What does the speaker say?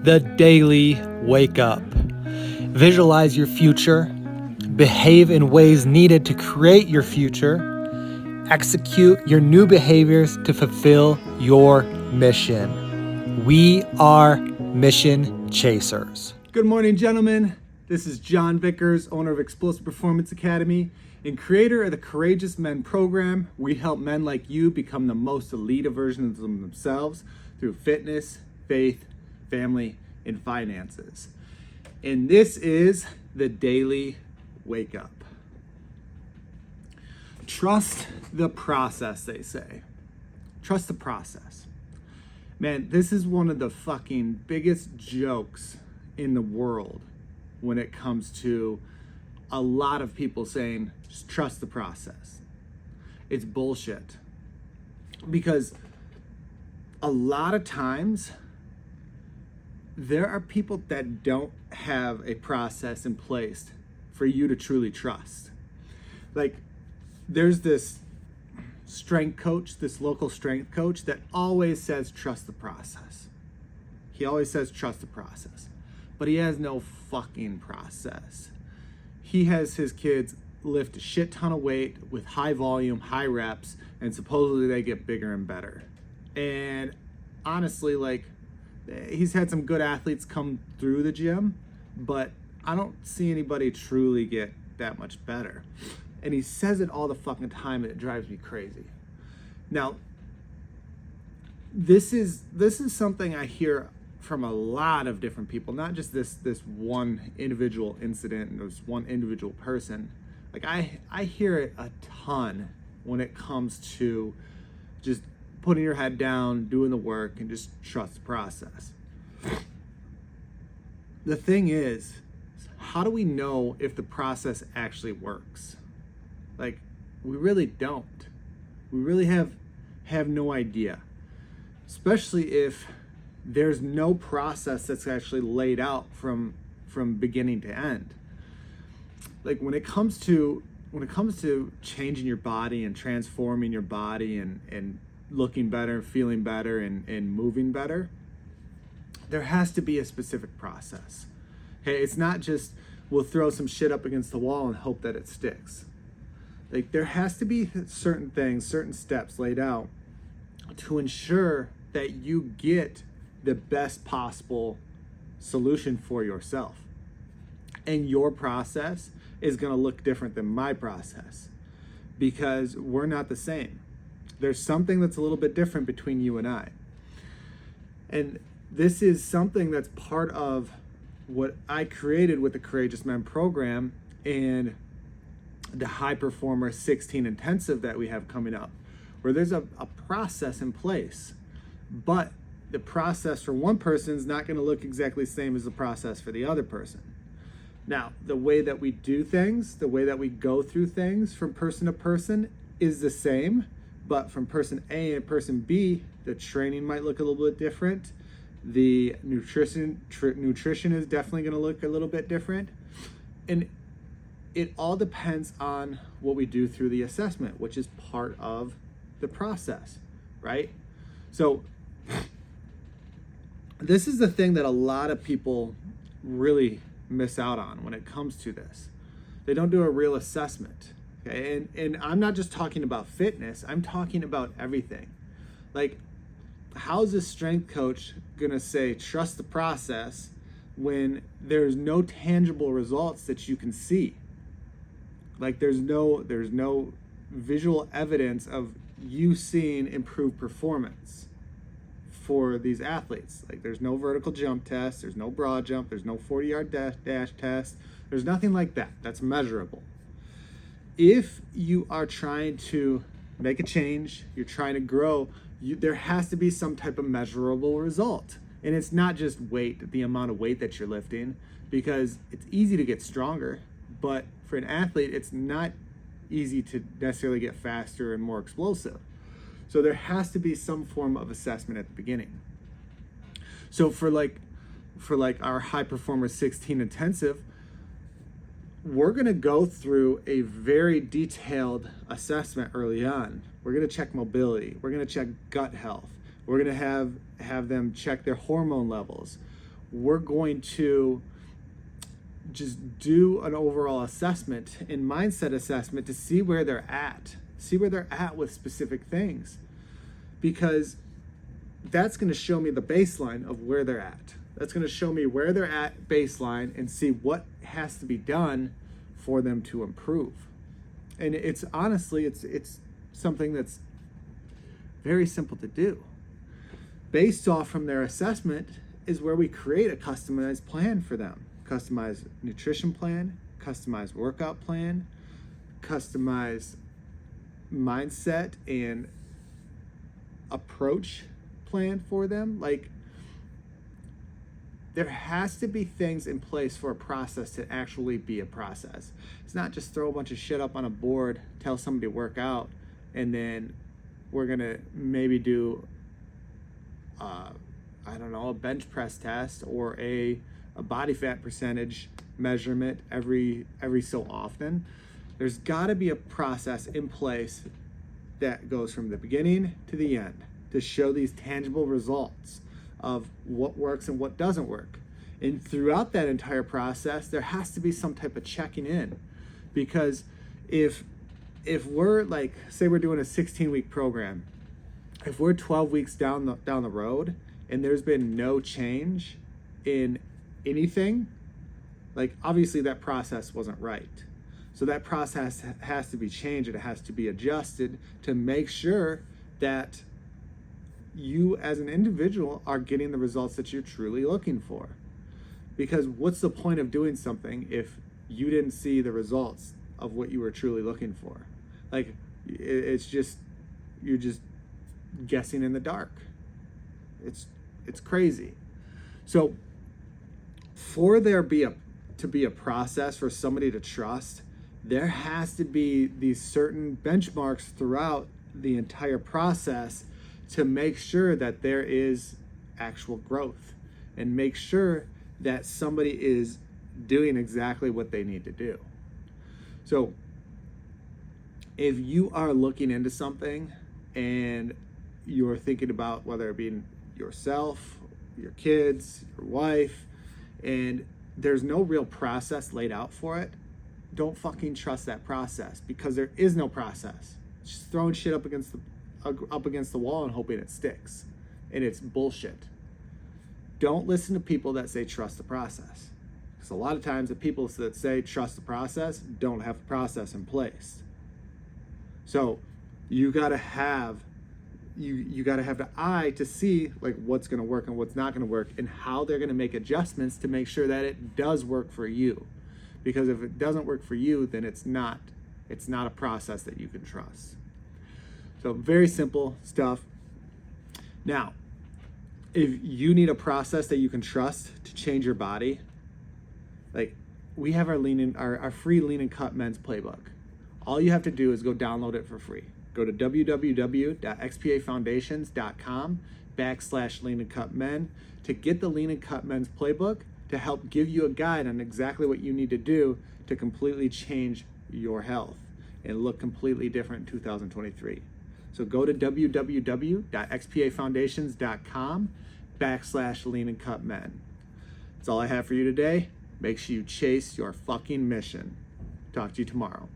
the daily wake up. Visualize your future, behave in ways needed to create your future, execute your new behaviors to fulfill your mission. We are mission chasers. Good morning, gentlemen. This is John Vickers, owner of Explosive Performance Academy and creator of the Courageous Men program. We help men like you become the most elite versions of themselves through fitness, faith, family, and finances. And this is the daily wake up. Trust the process, they say. Trust the process. Man, this is one of the fucking biggest jokes in the world when it comes to a lot of people saying, just trust the process. It's bullshit. Because a lot of times, there are people that don't have a process in place for you to truly trust. Like, there's this strength coach, this local strength coach that always says, trust the process. He always says, trust the process. But he has no fucking process. He has his kids lift a shit ton of weight with high volume, high reps, and supposedly they get bigger and better. And honestly, like, he's had some good athletes come through the gym, but I don't see anybody truly get that much better. And he says it all the fucking time, and it drives me crazy. Now, this is something I hear from a lot of different people, not just this one individual incident and this one individual person. Like, I hear it a ton when it comes to just putting your head down, doing the work, and just trust the process. The thing is, how do we know if the process actually works? Like, we really don't. We really have no idea. Especially if there's no process that's actually laid out from beginning to end. Like, when it comes to changing your body and transforming your body and looking better, feeling better, and moving better, there has to be a specific process. Okay, it's not just we'll throw some shit up against the wall and hope that it sticks. Like, there has to be certain things, certain steps laid out to ensure that you get the best possible solution for yourself. And your process is going to look different than my process because we're not the same. There's something that's a little bit different between you and I. And this is something that's part of what I created with the Courageous Men program and the High Performer 16 Intensive that we have coming up, where there's a process in place. But the process for one person is not going to look exactly the same as the process for the other person. Now, the way that we do things, the way that we go through things from person to person is the same, but from person A and person B, the training might look a little bit different. The nutrition is definitely going to look a little bit different. And it all depends on what we do through the assessment, which is part of the process, right? So this is the thing that a lot of people really miss out on when it comes to this. They don't do a real assessment. Okay? And I'm not just talking about fitness, I'm talking about everything. Like, how's a strength coach gonna say trust the process when there's no tangible results that you can see? Like, there's no visual evidence of you seeing improved performance for these athletes. Like, there's no vertical jump test, there's no broad jump, there's no 40-yard dash test, there's nothing like that that's measurable. If you are trying to make a change, you're trying to grow, there has to be some type of measurable result. And it's not just weight, the amount of weight that you're lifting, because it's easy to get stronger, but for an athlete, it's not easy to necessarily get faster and more explosive. So there has to be some form of assessment at the beginning. So for our High Performer 16 Intensive, we're going to go through a very detailed assessment early on. We're going to check mobility. We're going to check gut health. We're going to have them check their hormone levels. we're going to just do an overall assessment and mindset assessment to see where they're at with specific things, because that's going to show me the baseline of where they're at. That's going to show me where they're at baseline and see what has to be done for them to improve. And it's honestly, it's something that's very simple to do. Based off from their assessment is where we create a customized plan for them. Customized nutrition plan, customized workout plan, customized mindset and approach plan for them. Like, there has to be things in place for a process to actually be a process. It's not just throw a bunch of shit up on a board, tell somebody to work out, and then we're gonna maybe do a bench press test or a body fat percentage measurement every so often. There's got to be a process in place that goes from the beginning to the end to show these tangible results of what works and what doesn't work. And throughout that entire process, there has to be some type of checking in, because if we're like, say we're doing a 16-week program, if we're 12 weeks down the road and there's been no change in anything, like, obviously that process wasn't right. So that process has to be changed. It has to be adjusted to make sure that you as an individual are getting the results that you're truly looking for. Because what's the point of doing something if you didn't see the results of what you were truly looking for? Like, it's just, you're just guessing in the dark. It's crazy. So for there to be a process for somebody to trust, there has to be these certain benchmarks throughout the entire process to make sure that there is actual growth and make sure that somebody is doing exactly what they need to do. So if you are looking into something and you're thinking about whether it be yourself, your kids, your wife, and there's no real process laid out for it, don't fucking trust that process, because there is no process. It's just throwing shit up against the wall and hoping it sticks. And it's bullshit. Don't listen to people that say trust the process, because a lot of times the people that say trust the process don't have the process in place. So you gotta have the eye to see like what's gonna work and what's not gonna work, and how they're gonna make adjustments to make sure that it does work for you. Because if it doesn't work for you, then it's not a process that you can trust. So very simple stuff. Now, if you need a process that you can trust to change your body, like, we have our free Lean and Cut Men's Playbook. All you have to do is go download it for free. Go to www.xpafoundations.com/Lean and Cut Men to get the Lean and Cut Men's Playbook to help give you a guide on exactly what you need to do to completely change your health and look completely different in 2023. So go to www.xpafoundations.com/Lean and Cut Men. That's all I have for you today. Make sure you chase your fucking mission. Talk to you tomorrow.